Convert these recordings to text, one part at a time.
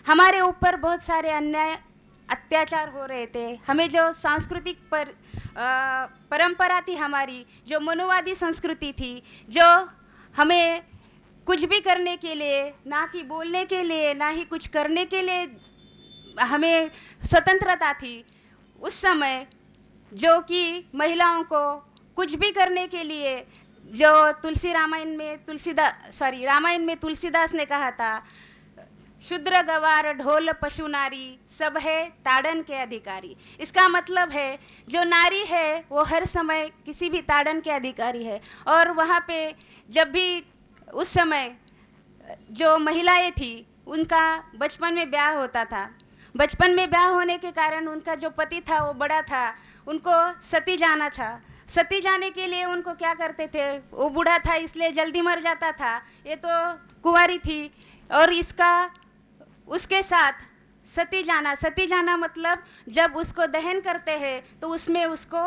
हमारे ऊपर बहुत सारे अन्याय अत्याचार हो रहे थे। हमें जो सांस्कृतिक परंपरा थी हमारी, जो मनुवादी संस्कृति थी, जो हमें कुछ भी करने के लिए, ना कि बोलने के लिए, ना ही कुछ करने के लिए हमें स्वतंत्रता थी, उस समय जो कि महिलाओं को कुछ भी करने के लिए, जो रामायण में तुलसीदास ने कहा था, शूद्र गवार ढोल पशु नारी सब है ताड़न के अधिकारी। इसका मतलब है जो नारी है वो हर समय किसी भी ताड़न के अधिकारी है। और वहाँ पे जब भी उस समय जो महिलाएं थी उनका बचपन में ब्याह होता था, बचपन में ब्याह होने के कारण उनका जो पति था वो बड़ा था, उनको सती जाना था। सती जाने के लिए उनको क्या करते थे, वो बूढ़ा था इसलिए जल्दी मर जाता था, ये तो कुंवारी थी, और इसका उसके साथ सती जाना मतलब जब उसको दहन करते हैं तो उसमें उसको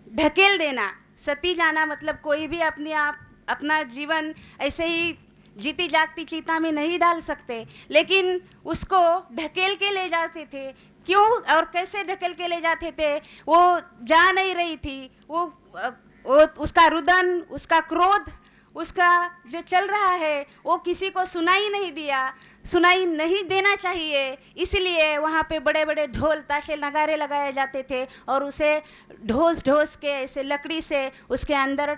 ढकेल देना। सती जाना मतलब कोई भी अपना जीवन ऐसे ही जीती जागती चिता में नहीं डाल सकते, लेकिन उसको ढकेल के ले जाते थे। क्यों और कैसे ढकेल के ले जाते थे, वो जा नहीं रही थी, वो उसका रुदन, उसका क्रोध, उसका जो चल रहा है वो किसी को सुनाई नहीं देना चाहिए, इसलिए वहाँ पे बड़े बड़े ढोल ताशे नगारे लगाए जाते थे और उसे ढोस के ऐसे लकड़ी से उसके अंदर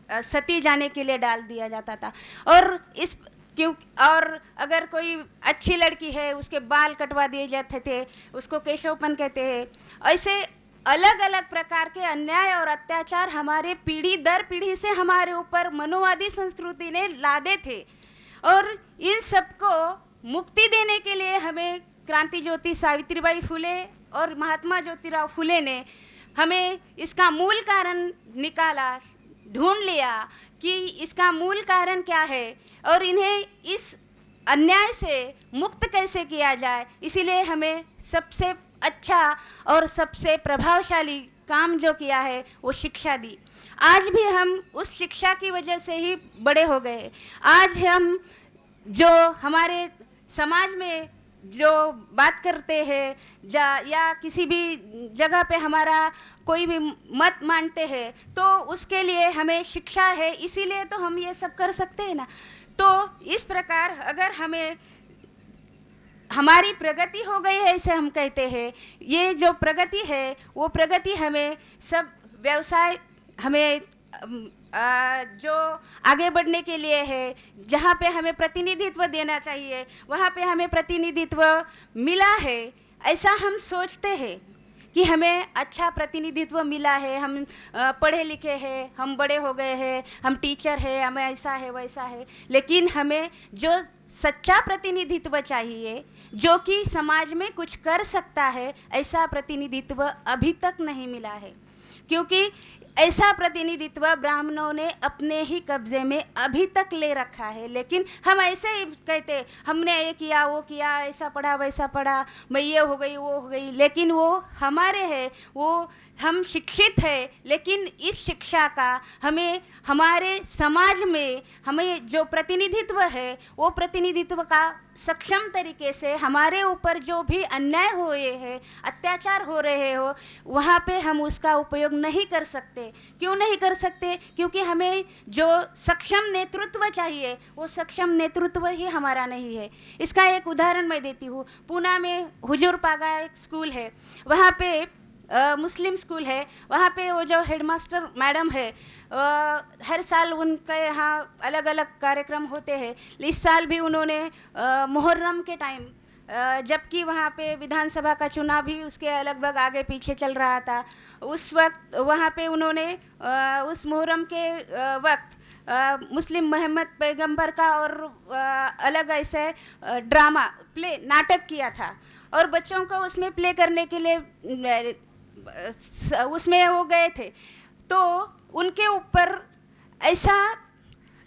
सती जाने के लिए डाल दिया जाता था। और अगर कोई अच्छी लड़की है उसके बाल कटवा दिए जाते थे, उसको केशवपन कहते हैं। ऐसे अलग अलग प्रकार के अन्याय और अत्याचार हमारे पीढ़ी दर पीढ़ी से हमारे ऊपर मनुवादी संस्कृति ने लादे थे, और इन सबको मुक्ति देने के लिए हमें क्रांति ज्योति सावित्रीबाई फुले और महात्मा ज्योतिराव फुले ने हमें इसका मूल कारण निकाला, ढूंढ लिया कि इसका मूल कारण क्या है और इन्हें इस अन्याय से मुक्त कैसे किया जाए। इसीलिए हमें सबसे अच्छा और सबसे प्रभावशाली काम जो किया है वो शिक्षा दी। आज भी हम उस शिक्षा की वजह से ही बड़े हो गए। आज हम जो हमारे समाज में जो बात करते हैं या किसी भी जगह पे हमारा कोई भी मत मानते हैं तो उसके लिए हमें शिक्षा है, इसीलिए तो हम ये सब कर सकते हैं ना। तो इस प्रकार अगर हमारी प्रगति हो गई है ऐसे हम कहते हैं, ये जो प्रगति है वो प्रगति हमें सब व्यवसाय हमें जो आगे बढ़ने के लिए है, जहाँ पे हमें प्रतिनिधित्व देना चाहिए वहाँ पे हमें प्रतिनिधित्व मिला है, ऐसा हम सोचते हैं कि हमें अच्छा प्रतिनिधित्व मिला है, हम पढ़े लिखे हैं, हम बड़े हो गए हैं, हम टीचर हैं, हमें ऐसा है वैसा है। लेकिन हमें जो सच्चा प्रतिनिधित्व चाहिए, जो कि समाज में कुछ कर सकता है, ऐसा प्रतिनिधित्व अभी तक नहीं मिला है, क्योंकि ऐसा प्रतिनिधित्व ब्राह्मणों ने अपने ही कब्जे में अभी तक ले रखा है। लेकिन हम ऐसे ही कहते हमने ये किया वो किया, ऐसा पढ़ा वैसा पढ़ा, मैं ये हो गई वो हो गई, लेकिन वो हमारे है, वो हम शिक्षित है, लेकिन इस शिक्षा का हमें हमारे समाज में हमें जो प्रतिनिधित्व है वो प्रतिनिधित्व का सक्षम तरीके से हमारे ऊपर जो भी अन्याय हुए हैं, अत्याचार हो रहे हो, वहाँ पे हम उसका उपयोग नहीं कर सकते। क्यों नहीं कर सकते? क्योंकि हमें जो सक्षम नेतृत्व चाहिए वो सक्षम नेतृत्व ही हमारा नहीं है। इसका एक उदाहरण मैं देती हूँ। पूना में हुजूर पागा एक स्कूल है, वहाँ पे मुस्लिम स्कूल है, वहाँ पे वो जो हेडमास्टर मैडम है, हर साल उनके यहाँ अलग अलग कार्यक्रम होते हैं। इस साल भी उन्होंने मुहर्रम के टाइम, जबकि वहाँ पे विधानसभा का चुनाव भी उसके लगभग आगे पीछे चल रहा था, उस वक्त वहाँ पे उन्होंने उस मुहर्रम के वक्त मुस्लिम मोहम्मद पैगंबर का और अलग ऐसे ड्रामा प्ले नाटक किया था, और बच्चों को उसमें प्ले करने के लिए उसमें वो गए थे। तो उनके ऊपर ऐसा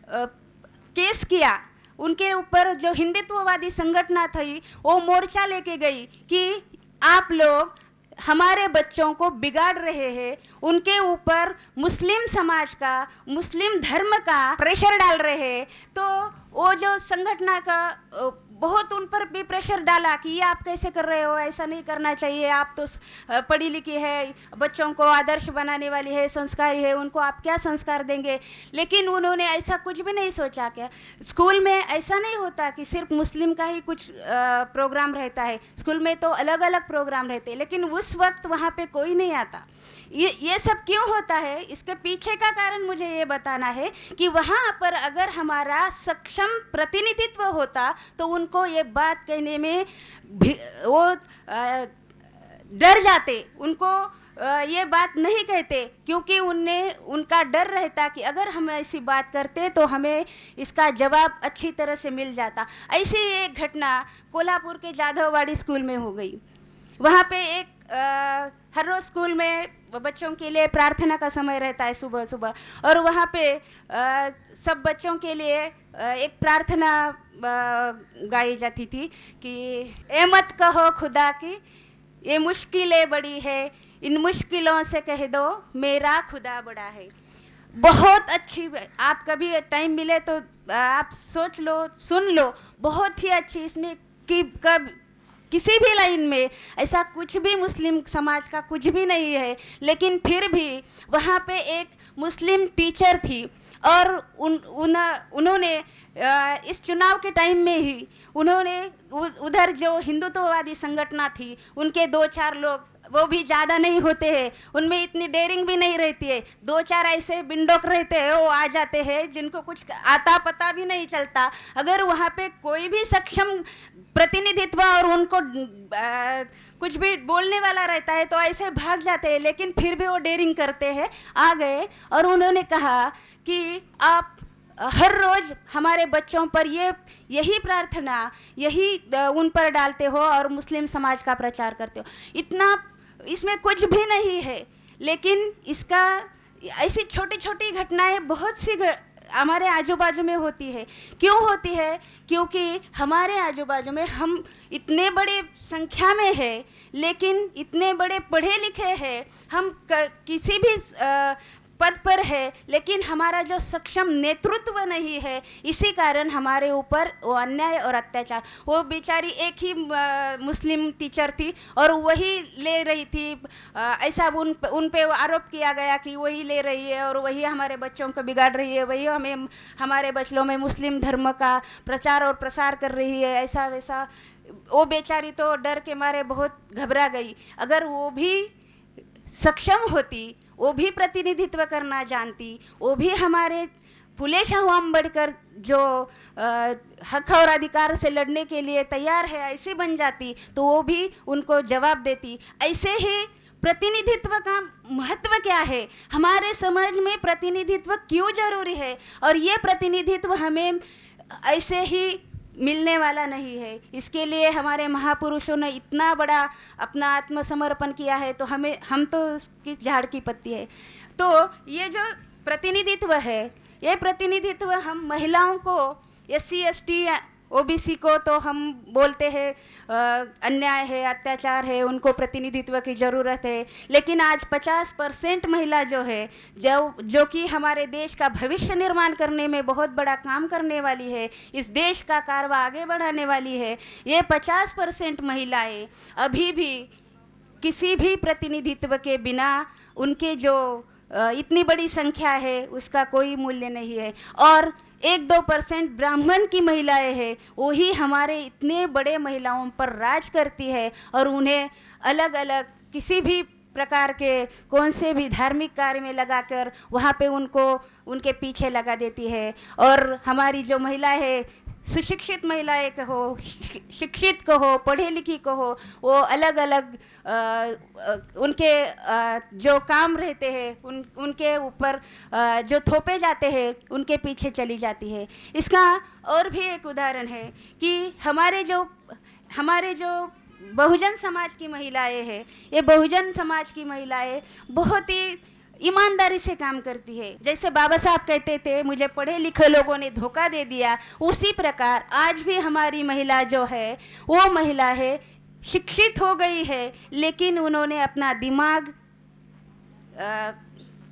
केस किया, उनके ऊपर जो हिंदुत्ववादी संगठन थी वो मोर्चा लेके गई कि आप लोग हमारे बच्चों को बिगाड़ रहे हैं, उनके ऊपर मुस्लिम समाज का, मुस्लिम धर्म का प्रेशर डाल रहे हैं। तो वो जो संगठन का बहुत उन पर भी प्रेशर डाला कि ये आप कैसे कर रहे हो, ऐसा नहीं करना चाहिए, आप तो पढ़ी लिखी है, बच्चों को आदर्श बनाने वाली है, संस्कारी है, उनको आप क्या संस्कार देंगे। लेकिन उन्होंने ऐसा कुछ भी नहीं सोचा। क्या स्कूल में ऐसा नहीं होता कि सिर्फ मुस्लिम का ही कुछ प्रोग्राम रहता है, स्कूल में तो अलग अलग प्रोग्राम रहते हैं, लेकिन उस वक्त वहाँ पे कोई नहीं आता। ये सब क्यों होता है, इसके पीछे का कारण मुझे ये बताना है कि वहाँ पर अगर हमारा सक्षम प्रतिनिधित्व होता तो उनको ये बात कहने में वो डर जाते, उनको ये बात नहीं कहते, क्योंकि उनका डर रहता कि अगर हम ऐसी बात करते तो हमें इसका जवाब अच्छी तरह से मिल जाता। ऐसी एक घटना कोल्हापुर के जाधववाड़ी स्कूल में हो गई। वहाँ पे एक हर रोज़ स्कूल में बच्चों के लिए प्रार्थना का समय रहता है सुबह सुबह, और वहाँ पे सब बच्चों के लिए एक प्रार्थना गाई जाती थी कि ए मत कहो खुदा की ये मुश्किलें बड़ी है, इन मुश्किलों से कह दो मेरा खुदा बड़ा है। बहुत अच्छी, आप कभी टाइम मिले तो आप सोच लो, सुन लो, बहुत ही अच्छी। इसमें कि कब किसी भी लाइन में ऐसा कुछ भी मुस्लिम समाज का कुछ भी नहीं है, लेकिन फिर भी वहाँ पे एक मुस्लिम टीचर थी और उन्होंने इस चुनाव के टाइम में ही उन्होंने उधर जो हिंदुत्ववादी संगठन थी उनके 2-4 लोग, वो भी ज़्यादा नहीं होते हैं, उनमें इतनी डेयरिंग भी नहीं रहती है, 2-4 ऐसे बिंडोक रहते हैं, वो आ जाते हैं जिनको कुछ आता पता भी नहीं चलता। अगर वहाँ पे कोई भी सक्षम प्रतिनिधित्व और उनको कुछ भी बोलने वाला रहता है तो ऐसे भाग जाते हैं, लेकिन फिर भी वो डेयरिंग करते हैं। आ गए और उन्होंने कहा कि आप हर रोज़ हमारे बच्चों पर यही प्रार्थना यही उन पर डालते हो और मुस्लिम समाज का प्रचार करते हो। इतना इसमें कुछ भी नहीं है, लेकिन इसका ऐसी छोटी छोटी घटनाएं बहुत सी हमारे आजू बाजू में होती है। क्यों होती है? क्योंकि हमारे आजू बाजू में हम इतने बड़े संख्या में है, लेकिन इतने बड़े पढ़े लिखे हैं, हम किसी भी पद पर है, लेकिन हमारा जो सक्षम नेतृत्व नहीं है, इसी कारण हमारे ऊपर वो अन्याय और अत्याचार। वो बेचारी एक ही मुस्लिम टीचर थी और वही ले रही थी, ऐसा उन पे आरोप किया गया कि वही ले रही है और वही हमारे बच्चों को बिगाड़ रही है, वही हमारे बच्चों में मुस्लिम धर्म का प्रचार और प्रसार कर रही है, ऐसा वैसा। वो बेचारी तो डर के मारे बहुत घबरा गई। अगर वो भी सक्षम होती, वो भी प्रतिनिधित्व करना जानती, वो भी हमारे फुले शाहू अम्बेडकर जो हक और अधिकार से लड़ने के लिए तैयार है ऐसी बन जाती, तो वो भी उनको जवाब देती। ऐसे ही प्रतिनिधित्व का महत्व क्या है, हमारे समाज में प्रतिनिधित्व क्यों जरूरी है, और ये प्रतिनिधित्व हमें ऐसे ही मिलने वाला नहीं है। इसके लिए हमारे महापुरुषों ने इतना बड़ा अपना आत्मसमर्पण किया है, तो हम तो उसकी झाड़ की पत्ती है। तो ये जो प्रतिनिधित्व है, ये प्रतिनिधित्व हम महिलाओं को, SC ST OBC को तो हम बोलते हैं अन्याय है, अत्याचार है, उनको प्रतिनिधित्व की ज़रूरत है, लेकिन आज 50% महिला जो है, जो कि हमारे देश का भविष्य निर्माण करने में बहुत बड़ा काम करने वाली है, इस देश का कारवा आगे बढ़ाने वाली है, ये 50% महिलाएं अभी भी किसी भी प्रतिनिधित्व के बिना, उनके जो इतनी बड़ी संख्या है उसका कोई मूल्य नहीं है। और 1-2% ब्राह्मण की महिलाएं हैं, वही हमारे इतने बड़े महिलाओं पर राज करती है और उन्हें अलग अलग किसी भी प्रकार के कौन से भी धार्मिक कार्य में लगाकर वहाँ पे उनके पीछे लगा देती है। और हमारी जो महिलाएं है, सुशिक्षित महिलाएं कहो, शिक्षित कहो, पढ़े लिखी कहो, वो अलग अलग उनके जो काम रहते हैं उनके ऊपर जो थोपे जाते हैं उनके पीछे चली जाती है। इसका और भी एक उदाहरण है कि हमारे जो बहुजन समाज की महिलाएं हैं, ये बहुजन समाज की महिलाएं बहुत ही ईमानदारी से काम करती है। जैसे बाबा साहब कहते थे मुझे पढ़े लिखे लोगों ने धोखा दे दिया, उसी प्रकार आज भी हमारी महिला जो है वो महिला है, शिक्षित हो गई है, लेकिन उन्होंने अपना दिमाग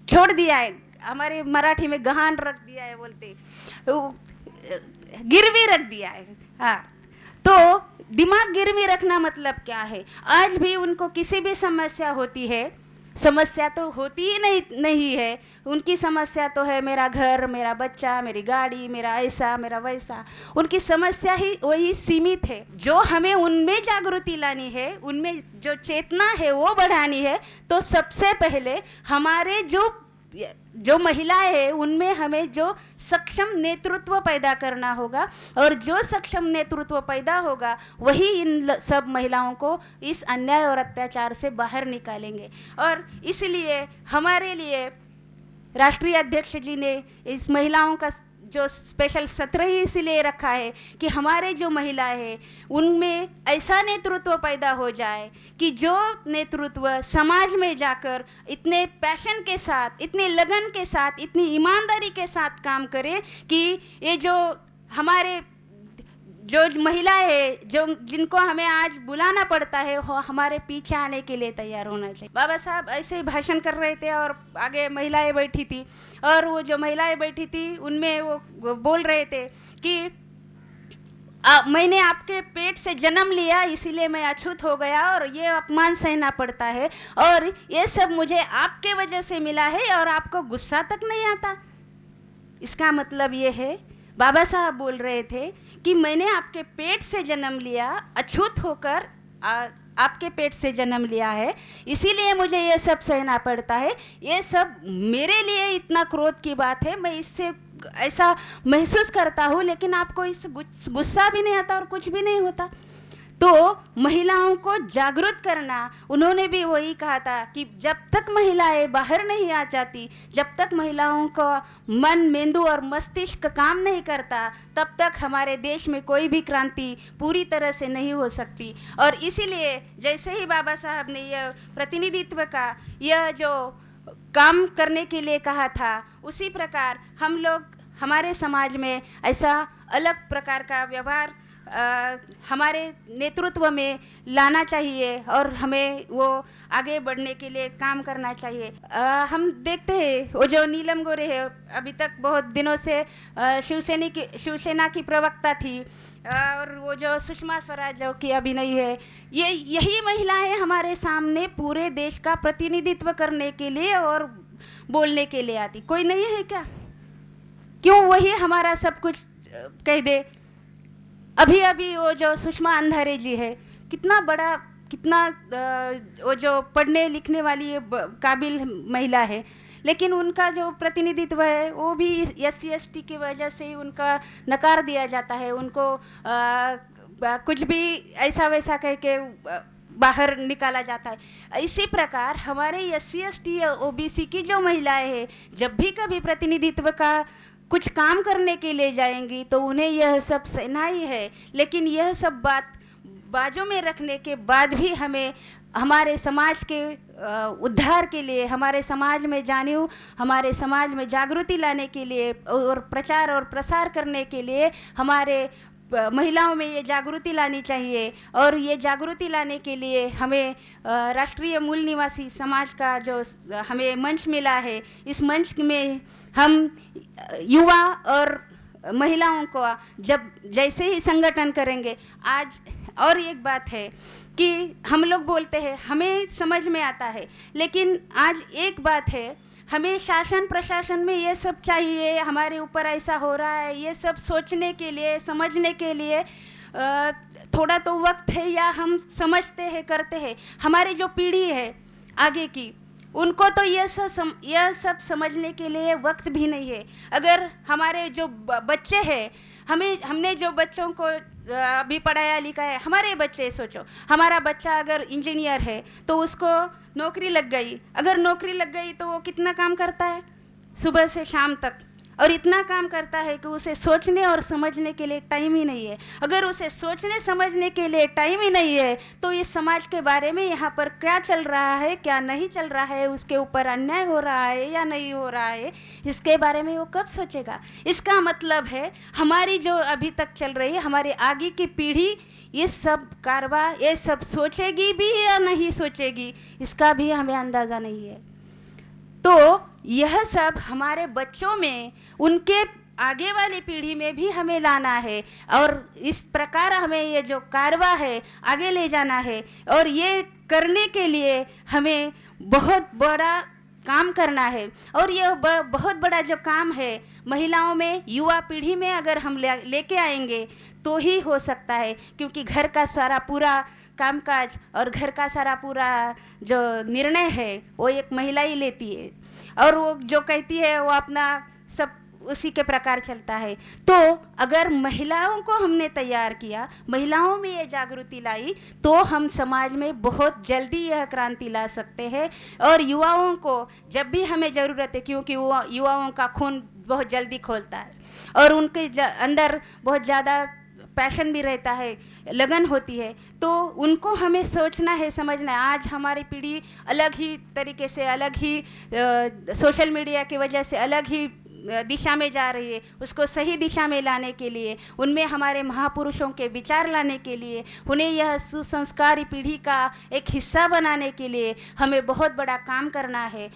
छोड़ दिया है, हमारे मराठी में गहान रख दिया है बोलते। गिरवी रख दिया है। हाँ, तो दिमाग गिरवी रखना मतलब क्या है? आज भी उनको किसी भी समस्या होती है, समस्या तो होती ही नहीं है, उनकी समस्या तो है मेरा घर, मेरा बच्चा, मेरी गाड़ी, मेरा ऐसा, मेरा वैसा। उनकी समस्या ही वही सीमित है। जो हमें उनमें जागृति लानी है, उनमें जो चेतना है वो बढ़ानी है, तो सबसे पहले हमारे जो महिलाएं हैं उनमें हमें जो सक्षम नेतृत्व पैदा करना होगा, और जो सक्षम नेतृत्व पैदा होगा वही इन सब महिलाओं को इस अन्याय और अत्याचार से बाहर निकालेंगे। और इसलिए हमारे लिए राष्ट्रीय अध्यक्ष जी ने इस महिलाओं का जो स्पेशल सत्र ही इसलिए रखा है कि हमारे जो महिलाएं हैं उनमें ऐसा नेतृत्व पैदा हो जाए कि जो नेतृत्व समाज में जाकर इतने पैशन के साथ, इतने लगन के साथ, इतनी ईमानदारी के साथ काम करे कि ये जो हमारे जो महिलाएं हैं, जो जिनको हमें आज बुलाना पड़ता है, वो हमारे पीछे आने के लिए तैयार होना चाहिए। बाबा साहब ऐसे ही भाषण कर रहे थे और आगे महिलाएं बैठी थी, और वो जो महिलाएं बैठी थी उनमें वो बोल रहे थे कि मैंने आपके पेट से जन्म लिया इसीलिए मैं अछूत हो गया और ये अपमान सहना पड़ता है, और ये सब मुझे आपके वजह से मिला है और आपको गुस्सा तक नहीं आता। इसका मतलब ये है, बाबा साहब बोल रहे थे कि मैंने आपके पेट से जन्म लिया, अछूत होकर आपके पेट से जन्म लिया है, इसीलिए मुझे ये सब सहना पड़ता है। ये सब मेरे लिए इतना क्रोध की बात है, मैं इससे ऐसा महसूस करता हूँ, लेकिन आपको इससे गुस्सा भी नहीं आता और कुछ भी नहीं होता। तो महिलाओं को जागरूक करना, उन्होंने भी वही कहा था कि जब तक महिलाएं बाहर नहीं आ जाती, जब तक महिलाओं का मन, मेंदू और मस्तिष्क काम नहीं करता, तब तक हमारे देश में कोई भी क्रांति पूरी तरह से नहीं हो सकती। और इसीलिए जैसे ही बाबा साहब ने यह प्रतिनिधित्व का यह जो काम करने के लिए कहा था, उसी प्रकार हम लोग हमारे समाज में ऐसा अलग प्रकार का व्यवहार हमारे नेतृत्व में लाना चाहिए और हमें वो आगे बढ़ने के लिए काम करना चाहिए। हम देखते हैं वो जो नीलम गोरे है, अभी तक बहुत दिनों से शिवसेना की प्रवक्ता थी, और वो जो सुषमा स्वराज जो कि अभी नहीं है, यही महिलाएं हमारे सामने पूरे देश का प्रतिनिधित्व करने के लिए और बोलने के लिए आती। कोई नहीं है क्या? क्यों वही हमारा सब कुछ कह दे? अभी वो जो सुषमा अंधारे जी है, कितना वो जो पढ़ने लिखने वाली काबिल महिला है, लेकिन उनका जो प्रतिनिधित्व है वो भी SC/ST की वजह से ही उनका नकार दिया जाता है। उनको कुछ भी ऐसा वैसा कह के बाहर निकाला जाता है। इसी प्रकार हमारे SC/ST या OBC की जो महिलाएं हैं, जब भी कभी प्रतिनिधित्व का कुछ काम करने के लिए जाएंगी तो उन्हें यह सब सहना ही है। लेकिन यह सब बात बाजू में रखने के बाद भी हमें हमारे समाज के उद्धार के लिए, हमारे समाज में हमारे समाज में जागृति लाने के लिए और प्रचार और प्रसार करने के लिए हमारे महिलाओं में ये जागृति लानी चाहिए। और ये जागृति लाने के लिए हमें राष्ट्रीय मूल निवासी समाज का जो हमें मंच मिला है, इस मंच में हम युवा और महिलाओं को जब जैसे ही संगठन करेंगे। आज और एक बात है कि हम लोग बोलते हैं हमें समझ में आता है, लेकिन आज एक बात है, हमें शासन प्रशासन में ये सब चाहिए, हमारे ऊपर ऐसा हो रहा है, ये सब सोचने के लिए, समझने के लिए थोड़ा तो वक्त है, या हम समझते हैं, करते हैं। हमारी जो पीढ़ी है आगे की, उनको तो यह सब समझने के लिए वक्त भी नहीं है। अगर हमारे जो बच्चे हैं, हमने जो बच्चों को अभी पढ़ाया लिखाया है, हमारे बच्चे, सोचो हमारा बच्चा अगर इंजीनियर है तो उसको नौकरी लग गई। अगर नौकरी लग गई तो वो कितना काम करता है? सुबह से शाम तक, और इतना काम करता है कि उसे सोचने और समझने के लिए टाइम ही नहीं है। अगर उसे सोचने समझने के लिए टाइम ही नहीं है तो इस समाज के बारे में यहाँ पर क्या चल रहा है, क्या नहीं चल रहा है, उसके ऊपर अन्याय हो रहा है या नहीं हो रहा है, इसके बारे में वो कब सोचेगा? इसका मतलब है हमारी जो अभी तक चल रही है, हमारी आगे की पीढ़ी ये सब कारवां, ये सब सोचेगी भी या नहीं सोचेगी, इसका भी हमें अंदाज़ा नहीं है। तो यह सब हमारे बच्चों में, उनके आगे वाली पीढ़ी में भी हमें लाना है और इस प्रकार हमें ये जो कारवा है आगे ले जाना है। और ये करने के लिए हमें बहुत बड़ा काम करना है। और ये बहुत बड़ा जो काम है महिलाओं में, युवा पीढ़ी में अगर हम लेके आएंगे तो ही हो सकता है, क्योंकि घर का सारा पूरा कामकाज और घर का सारा पूरा जो निर्णय है वो एक महिला ही लेती है, और वो जो कहती है वो अपना सब उसी के प्रकार चलता है। तो अगर महिलाओं को हमने तैयार किया, महिलाओं में ये जागृति लाई, तो हम समाज में बहुत जल्दी यह क्रांति ला सकते हैं। और युवाओं को जब भी हमें ज़रूरत है, क्योंकि वो युवाओं का खून बहुत जल्दी खोलता है और उनके अंदर बहुत ज़्यादा पैशन भी रहता है, लगन होती है, तो उनको हमें सोचना है, समझना है। आज हमारी पीढ़ी अलग ही तरीके से, अलग ही सोशल मीडिया की वजह से अलग ही दिशा में जा रही है। उसको सही दिशा में लाने के लिए, उनमें हमारे महापुरुषों के विचार लाने के लिए, उन्हें यह सुसंस्कारी पीढ़ी का एक हिस्सा बनाने के लिए हमें बहुत बड़ा काम करना है।